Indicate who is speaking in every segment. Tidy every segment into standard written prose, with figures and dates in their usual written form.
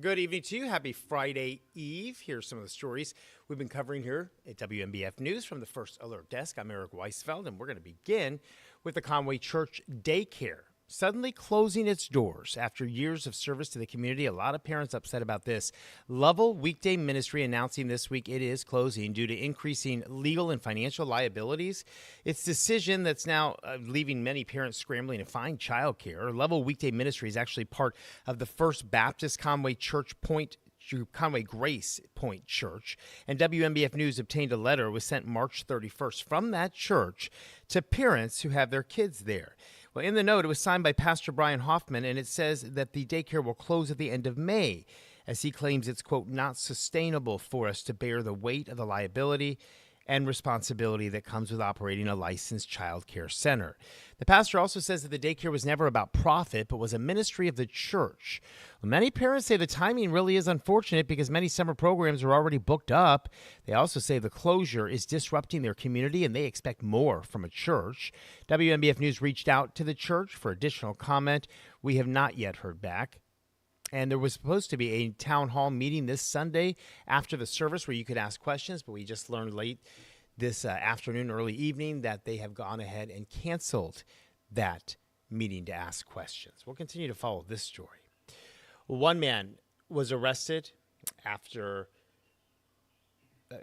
Speaker 1: Good evening to you. Happy Friday Eve. Here's some of the stories we've been covering here at WMBF News from the First Alert Desk. I'm Eric Weisfeld, and we're going to begin with the Conway Church Daycare suddenly closing its doors after years of service to the community. A lot of parents upset about this. Lovell Weekday Ministry announcing this week it is closing due to increasing legal and financial liabilities. Its decision that's now leaving many parents scrambling to find childcare. Lovell Weekday Ministry is actually part of the First Baptist Conway Conway Grace Point Church, and WMBF News obtained a letter was sent March 31st from that church to parents who have their kids there. Well, in the note, it was signed by Pastor Brian Hoffman, and it says that the daycare will close at the end of May, as he claims it's, quote, not sustainable for us to bear the weight of the liability and responsibility that comes with operating a licensed child care center. The pastor also says that the daycare was never about profit, but was a ministry of the church. Well, many parents say the timing really is unfortunate because many summer programs are already booked up. They also say the closure is disrupting their community and they expect more from a church. WMBF News reached out to the church for additional comment. We have not yet heard back. And there was supposed to be a town hall meeting this Sunday after the service where you could ask questions, but we just learned late this afternoon, early evening, that they have gone ahead and canceled that meeting to ask questions. We'll continue to follow this story. One man was arrested after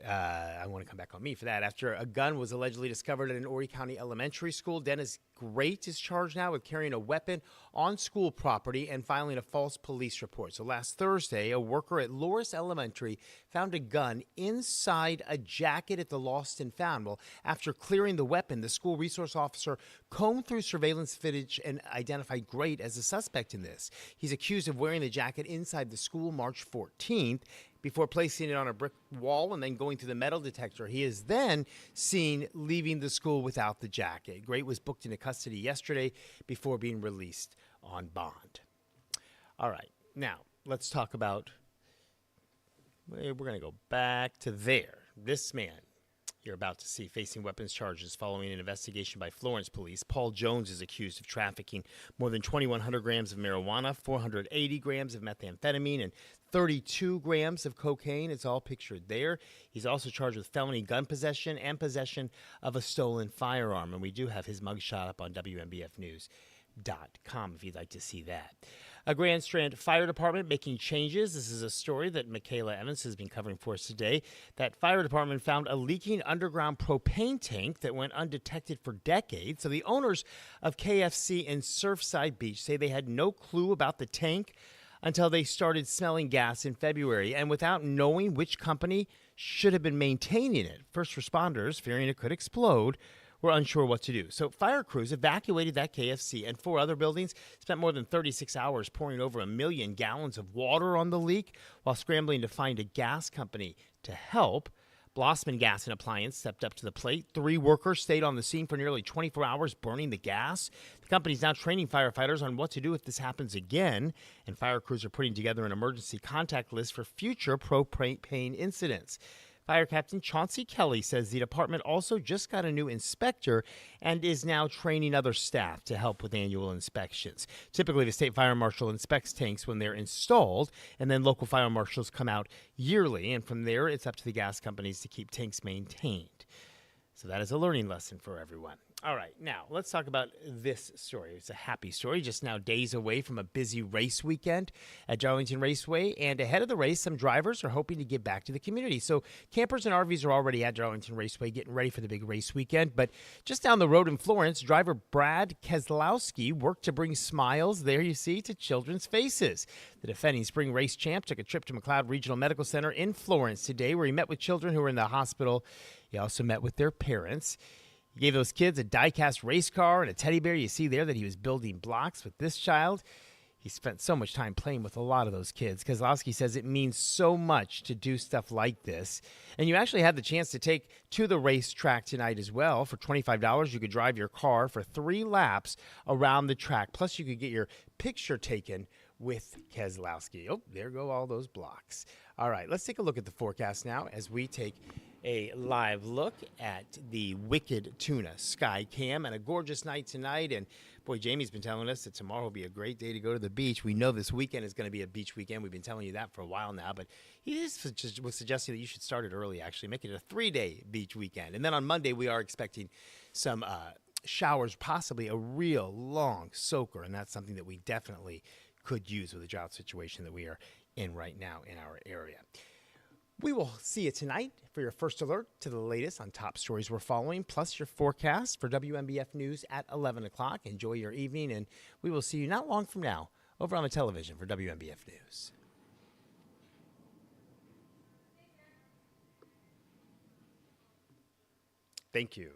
Speaker 1: I want to come back on me for that. After a gun was allegedly discovered at an Horry County elementary school, Dennis Great is charged now with carrying a weapon on school property and filing a false police report. So last Thursday, a worker at Loris Elementary found a gun inside a jacket at the Lost and Found. Well, after clearing the weapon, the school resource officer combed through surveillance footage and identified Great as a suspect in this. He's accused of wearing the jacket inside the school March 14th. Before placing it on a brick wall and then going through the metal detector. He is then seen leaving the school without the jacket. Great was booked into custody yesterday before being released on bond. All right, now let's talk about, we're going to go back to there. This man you're about to see facing weapons charges following an investigation by Florence police. Paul Jones is accused of trafficking more than 2,100 grams of marijuana, 480 grams of methamphetamine, and 32 grams of cocaine. It's all pictured there. He's also charged with felony gun possession and possession of a stolen firearm. And we do have his mugshot up on WMBFnews.com if you'd like to see that. A Grand Strand Fire Department making changes. This is a story that Michaela Evans has been covering for us today. That fire department found a leaking underground propane tank that went undetected for decades. So the owners of KFC in Surfside Beach say they had no clue about the tank until they started smelling gas in February. And without knowing which company should have been maintaining it, first responders, fearing it could explode, were unsure what to do. So fire crews evacuated that KFC and 4 other buildings, spent more than 36 hours pouring over 1 million gallons of water on the leak while scrambling to find a gas company to help. Blossman Gas and Appliance stepped up to the plate. 3 workers stayed on the scene for nearly 24 hours burning the gas. The company's now training firefighters on what to do if this happens again, and fire crews are putting together an emergency contact list for future propane incidents. Fire Captain Chauncey Kelly says the department also just got a new inspector and is now training other staff to help with annual inspections. Typically, the state fire marshal inspects tanks when they're installed, and then local fire marshals come out yearly. And from there, it's up to the gas companies to keep tanks maintained. So that is a learning lesson for everyone. All right, now let's talk about this story. It's a happy story, just now days away from a busy race weekend at Darlington Raceway. And ahead of the race, some drivers are hoping to give back to the community. So campers and RVs are already at Darlington Raceway getting ready for the big race weekend. But just down the road in Florence, driver Brad Keselowski worked to bring smiles, there you see, to children's faces. The defending spring race champ took a trip to McLeod Regional Medical Center in Florence today, where he met with children who were in the hospital. He also met with their parents. He gave those kids a die-cast race car and a teddy bear. You see there that he was building blocks with this child. He spent so much time playing with a lot of those kids. Keselowski says it means so much to do stuff like this. And you actually had the chance to take to the racetrack tonight as well. For $25, you could drive your car for 3 laps around the track. Plus, you could get your picture taken with Keselowski. Oh, there go all those blocks. All right, let's take a look at the forecast now as we take A live look at the Wicked Tuna Sky Cam and a gorgeous night tonight. And boy, Jamie's been telling us that tomorrow will be a great day to go to the beach. We know this weekend is going to be a beach weekend. We've been telling you that for a while now, but he was suggesting that you should start it early, actually. Make it a 3-day beach weekend. And then on Monday, we are expecting some showers, possibly a real long soaker. And that's something that we definitely could use with the drought situation that we are in right now in our area. We will see you tonight for your first alert to the latest on top stories we're following, plus your forecast for WMBF News at 11 o'clock. Enjoy your evening, and we will see you not long from now over on the television for WMBF News. Thank you.